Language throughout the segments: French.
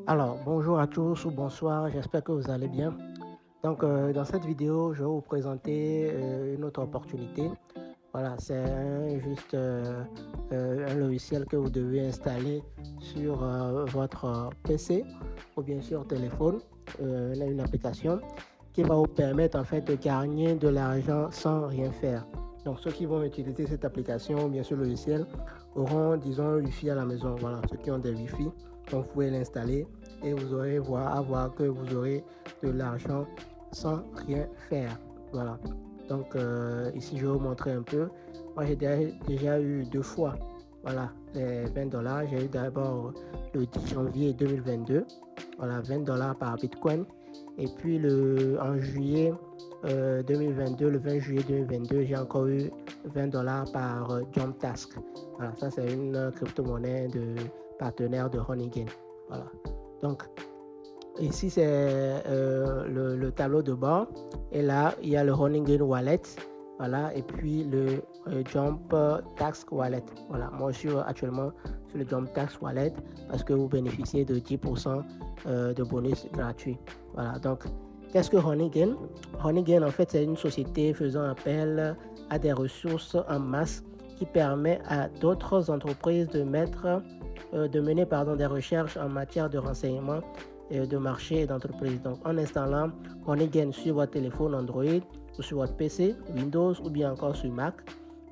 Alors, bonjour à tous ou bonsoir, j'espère que vous allez bien. Dans cette vidéo, je vais vous présenter une autre opportunité. Voilà, c'est un logiciel que vous devez installer sur votre PC ou bien sur téléphone, une application qui va vous permettre en fait de gagner de l'argent sans rien faire. Donc, ceux qui vont utiliser cette application ou bien ce logiciel auront, disons, un Wi-Fi à la maison. Voilà, ceux qui ont des Wi-Fi, donc vous pouvez l'installer et vous aurez à voir que vous aurez de l'argent sans rien faire. Voilà. Ici, je vais vous montrer un peu. Moi, j'ai déjà eu deux fois, voilà, les $20. J'ai eu d'abord le 10 janvier 2022, voilà, $20 par Bitcoin. Et puis, en juillet 2022, le 20 juillet 2022, j'ai encore eu $20 par Jump Task. Voilà, ça, c'est une crypto-monnaie de partenaire de Honeygain. Voilà. Donc, ici, c'est le tableau de bord. Et là, il y a le Honeygain Wallet. Voilà. Et puis, le Jump Tax Wallet. Voilà. Moi, je suis actuellement sur le Jump Tax Wallet parce que vous bénéficiez de 10% de bonus gratuit. Voilà. Donc, qu'est-ce que Honeygain? Honeygain, en fait, c'est une société faisant appel à des ressources en masse qui permet à d'autres entreprises de mener des recherches en matière de renseignement de marché et d'entreprise. Donc, en installant Honeygain sur votre téléphone Android ou sur votre PC, Windows ou bien encore sur Mac,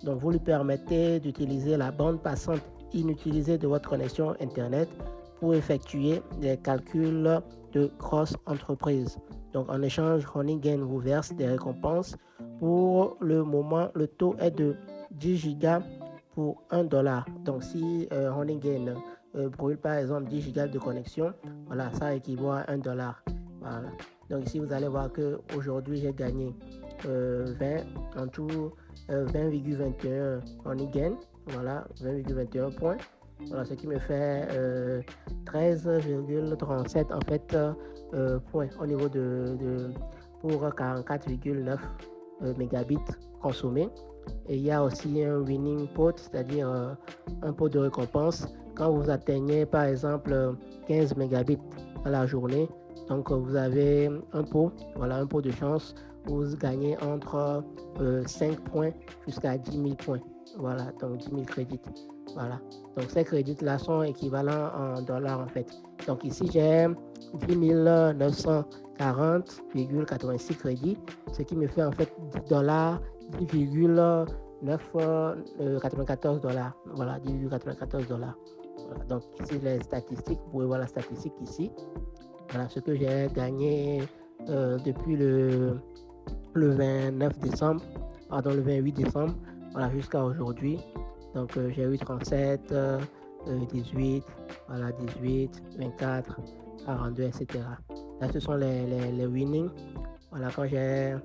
donc vous lui permettez d'utiliser la bande passante inutilisée de votre connexion Internet pour effectuer des calculs de grosses entreprises. Donc, en échange, Honeygain vous verse des récompenses. Pour le moment, le taux est de 10 gigas pour $1. Donc, si Honeygain brûle par exemple 10 gigas de connexion, voilà, ça équivaut à $1. Voilà. Donc, ici, vous allez voir qu'aujourd'hui, j'ai gagné 20 en tout, 20,21 Honeygain. Voilà, 20,21 points. Voilà, ce qui me fait 13,37 en fait points au niveau pour 44,9 mégabits consommés. Et il y a aussi un winning pot, c'est-à-dire un pot de récompense quand vous atteignez par exemple 15 mégabits à la journée. Donc vous avez un pot, voilà, un pot de chance où vous gagnez entre 5 points jusqu'à 10 000 points. Voilà, donc 10 000 crédits. Voilà. Donc ces crédits-là sont équivalents en dollars en fait. Donc ici j'ai 10 940,86 crédits, ce qui me fait en fait $10, 10,94 $. Voilà, 10,94 $. Voilà, donc ici les statistiques, vous pouvez voir la statistique ici. Voilà ce que j'ai gagné depuis le 29 décembre, pardon, le 28 décembre, voilà, jusqu'à aujourd'hui. Donc j'ai eu 37, 18, voilà, 18, 24, 42, etc. Là, ce sont les winnings. Voilà, quand j'ai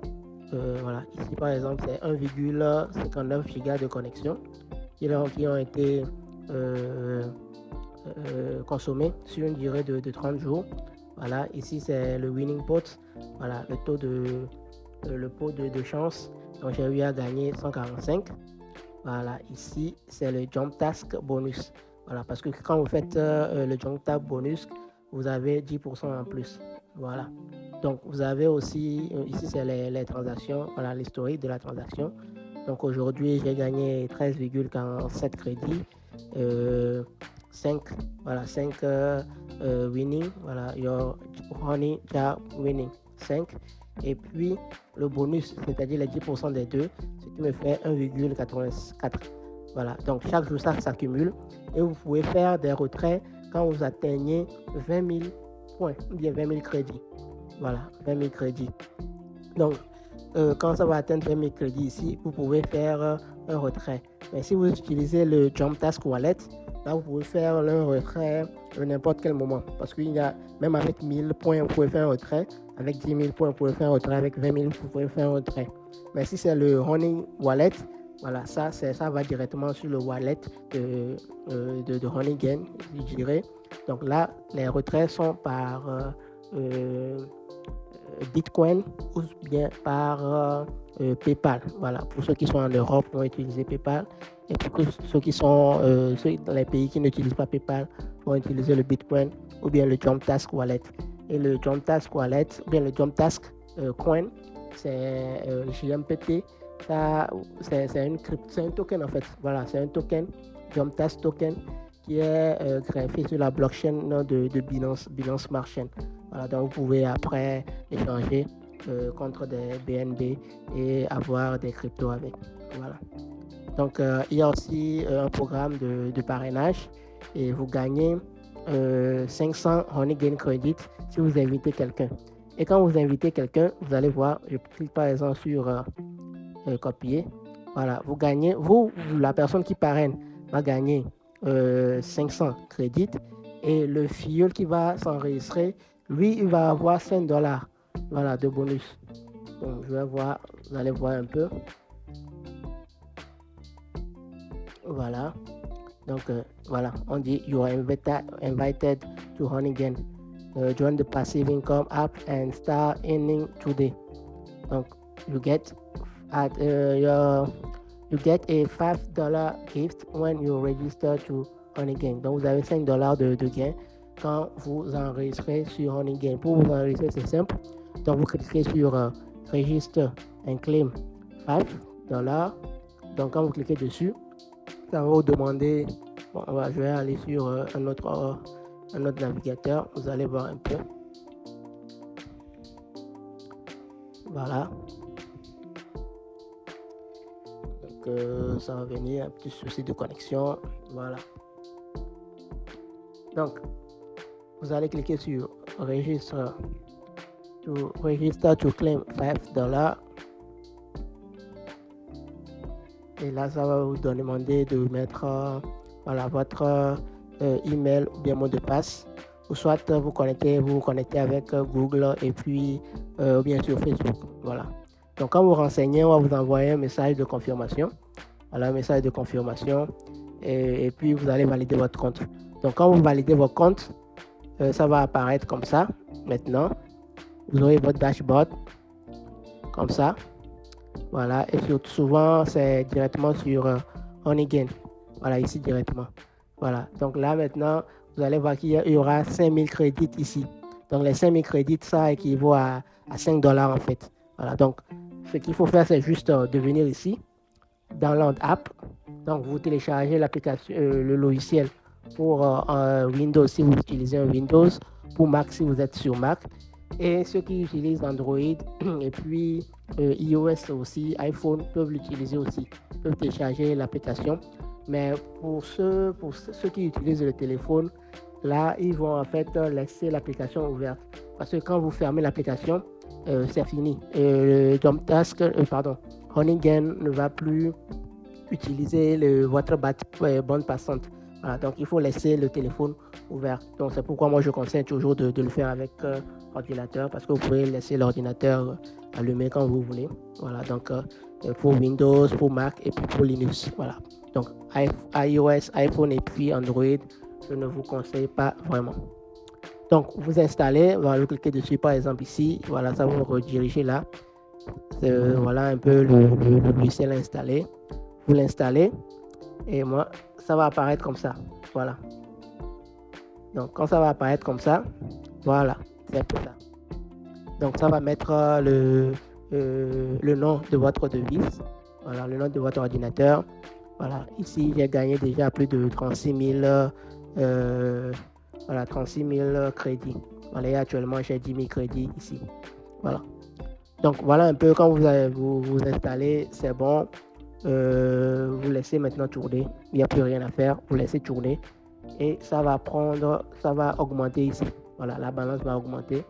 voilà, ici par exemple, c'est 1,59 gigas de connexion qui ont été consommés sur une durée de 30 jours. Voilà, ici c'est le winning pot. Voilà, le pot de chance. Donc j'ai eu à gagner 145. Voilà, ici c'est le Jump Task bonus. Voilà, parce que quand vous faites le Jump Task bonus, vous avez 10% en plus. Voilà. Donc vous avez aussi, ici c'est les transactions, voilà l'historique de la transaction. Donc aujourd'hui j'ai gagné 13,47 crédits, 5, voilà, 5 winning, voilà, your honey job winning, 5. Et puis le bonus, c'est-à-dire les 10% des deux, ce qui me fait 1,84. Voilà, donc chaque jour ça s'accumule et vous pouvez faire des retraits quand vous atteignez 20 000 points, ou bien 20 000 crédits. Voilà, 20 000 crédits. Donc, quand ça va atteindre 20 000 crédits ici, vous pouvez faire un retrait. Mais si vous utilisez le Jump Task Wallet, là, vous pouvez faire un retrait à n'importe quel moment. Parce qu'il y a, même avec 1000 points, vous pouvez faire un retrait. Avec 10 000 points, vous pouvez faire un retrait. Avec 20 000, vous pouvez faire un retrait. Mais si c'est le Honey Wallet, voilà, ça va directement sur le wallet de Honeygain, je dirais. Donc là, les retraits sont par Bitcoin ou bien par PayPal. Voilà, pour ceux qui sont en Europe, vont utiliser PayPal. Et pour ceux qui sont dans les pays qui n'utilisent pas PayPal, vont utiliser le Bitcoin ou bien le Jump Task Wallet. Et le Jump Task Wallet, ou bien le Jump Task Coin, c'est le JMPT. C'est un token en fait. Voilà, c'est un token, Jump Task Token, qui est greffé sur la blockchain de Binance Smart Chain. Voilà, donc vous pouvez après échanger contre des BNB et avoir des cryptos avec. Voilà. Donc il y a aussi un programme de parrainage et vous gagnez 500 Honeygain Credit si vous invitez quelqu'un. Et quand vous invitez quelqu'un, vous allez voir, je clique par exemple sur copier. Voilà, vous gagnez, la personne qui parraine va gagner 500 crédits et le filleul qui va s'enregistrer, lui, il va avoir $5, voilà, de bonus. Donc, je vais voir, vous allez voir un peu. Voilà. Donc, voilà, on dit you are invited to Honeygain. Join the passive income app and start earning today. Donc, you get a $5 gift when you register to Honeygain. Donc, vous avez $5 de gain quand vous enregistrez sur Honeygain. Pour vous enregistrer, c'est simple. Donc, vous cliquez sur Register and claim $5. Donc, quand vous cliquez dessus, ça va vous demander, bon, je vais aller sur un autre navigateur, vous allez voir un peu. Voilà. Donc ça va venir, un petit souci de connexion. Voilà. Donc, vous allez cliquer sur Register to claim $5. Et là, ça va vous demander de mettre voilà, votre email ou bien mot de passe. Ou soit vous connectez avec Google et puis ou bien sur Facebook. Voilà. Donc, quand vous renseignez, on va vous envoyer un message de confirmation. Voilà, un message de confirmation. Et puis, vous allez valider votre compte. Donc, quand vous validez votre compte, ça va apparaître comme ça. Maintenant, vous aurez votre dashboard comme ça. Voilà, et souvent c'est directement sur Honeygain. Voilà, ici directement. Voilà, donc là maintenant, vous allez voir qu'il y aura 5000 crédits ici. Donc les 5000 crédits, ça équivaut à $5 en fait. Voilà, donc ce qu'il faut faire, c'est juste de venir ici, Download App. Donc vous téléchargez l'application, le logiciel pour Windows si vous utilisez un Windows, pour Mac si vous êtes sur Mac. Et ceux qui utilisent Android et puis iOS aussi, iPhone peuvent l'utiliser aussi, peuvent télécharger l'application. Mais pour ceux qui utilisent le téléphone, là, ils vont en fait laisser l'application ouverte. Parce que quand vous fermez l'application, c'est fini. Le Jump Task, Honeygain ne va plus utiliser votre bande passante. Voilà, donc il faut laisser le téléphone ouvert. Donc c'est pourquoi moi je conseille toujours de le faire avec ordinateur, parce que vous pouvez laisser l'ordinateur allumé quand vous voulez. Voilà, donc pour Windows, pour Mac et puis pour Linux. Voilà. Donc iOS, iPhone et puis Android, je ne vous conseille pas vraiment. Donc vous installez, voilà, vous cliquez dessus par exemple ici, voilà, ça vous rediriger là. Voilà un peu le logiciel installé. Vous l'installez et moi ça va apparaître comme ça. Voilà. Donc quand ça va apparaître comme ça, voilà, c'est un peu ça. Donc ça va mettre le nom de votre devise. Voilà, le nom de votre ordinateur. Voilà, ici j'ai gagné déjà plus de 36 000 crédits. Voilà, et actuellement j'ai 10 000 crédits ici. Voilà. Donc voilà un peu, quand vous installez, c'est bon. Vous laissez maintenant tourner. Il n'y a plus rien à faire. Vous laissez tourner. Et ça va augmenter ici. Voilà, la balance va augmenter.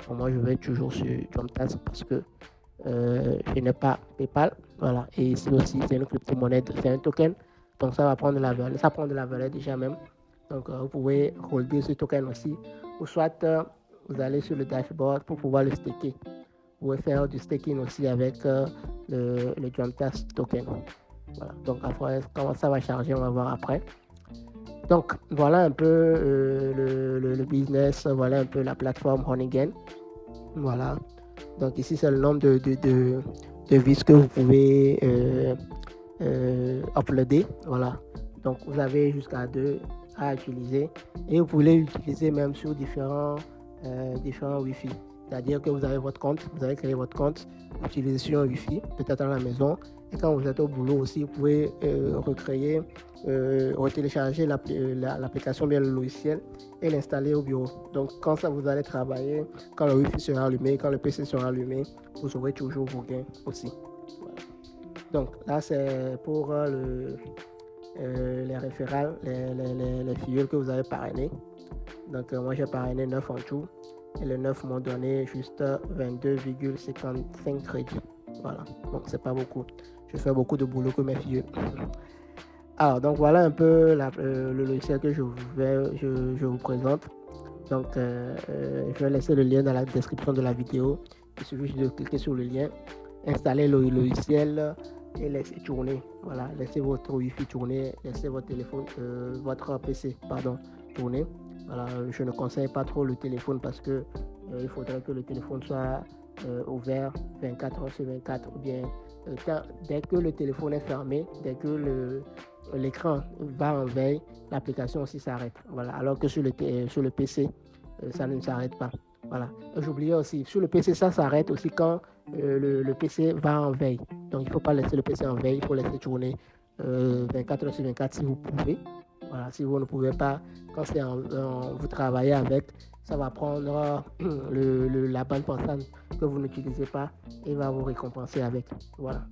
Donc moi je vais toujours sur Jump Task parce que je n'ai pas PayPal. Voilà. Et ici aussi c'est une crypto-monnaie, c'est un token. Donc ça va prendre de la valeur. Ça prend de la valeur déjà même. Donc vous pouvez holder ce token aussi. Ou soit vous allez sur le dashboard pour pouvoir le staker. Vous pouvez faire du staking aussi avec le Jump Task token. Voilà. Donc après, comment ça va charger, on va voir après. Donc voilà un peu le business, voilà un peu la plateforme Honeygain. Voilà. Donc ici c'est le nombre de vis que vous pouvez uploader. Voilà. Donc vous avez jusqu'à 2 à utiliser et vous pouvez l'utiliser même sur différents Wi-Fi. C'est-à-dire que vous avez votre compte, vous avez créé votre compte, vous utilisez sur un Wi-Fi, peut-être à la maison. Et quand vous êtes au boulot aussi, vous pouvez retélécharger l'application, bien le logiciel, et l'installer au bureau. Donc, quand ça vous allez travailler, quand le Wi-Fi sera allumé, quand le PC sera allumé, vous aurez toujours vos gains aussi. Voilà. Donc, là, c'est pour les référals, les filleuls que vous avez parrainés. Donc, moi, j'ai parrainé 9 en tout. Et les 9 m'ont donné juste 22,55 crédits. Voilà, donc c'est pas beaucoup. Je fais beaucoup de boulot que mes filles. Alors, donc voilà un peu le logiciel que je vous présente. Donc, je vais laisser le lien dans la description de la vidéo. Il suffit de cliquer sur le lien, installer le logiciel et laisser tourner. Voilà, laissez votre Wi-Fi tourner, laissez votre votre PC, tourner. Voilà, je ne conseille pas trop le téléphone parce que il faudrait que le téléphone soit ouvert 24 heures sur 24 ou bien dès que le téléphone est fermé, dès que l'écran va en veille, l'application aussi s'arrête. Voilà, alors que sur le PC, ça ne s'arrête pas. Voilà. J'oubliais aussi, sur le PC, ça s'arrête aussi quand le PC va en veille. Donc, il ne faut pas laisser le PC en veille, il faut laisser tourner 24 heures sur 24 si vous pouvez. Voilà, si vous ne pouvez pas, quand vous travaillez avec, ça va prendre la bande passante que vous n'utilisez pas et va vous récompenser avec. Voilà.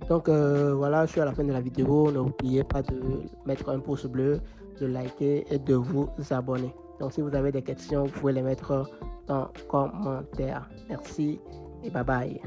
Donc voilà, je suis à la fin de la vidéo. N'oubliez pas de mettre un pouce bleu, de liker et de vous abonner. Donc si vous avez des questions, vous pouvez les mettre en commentaire. Merci et bye bye.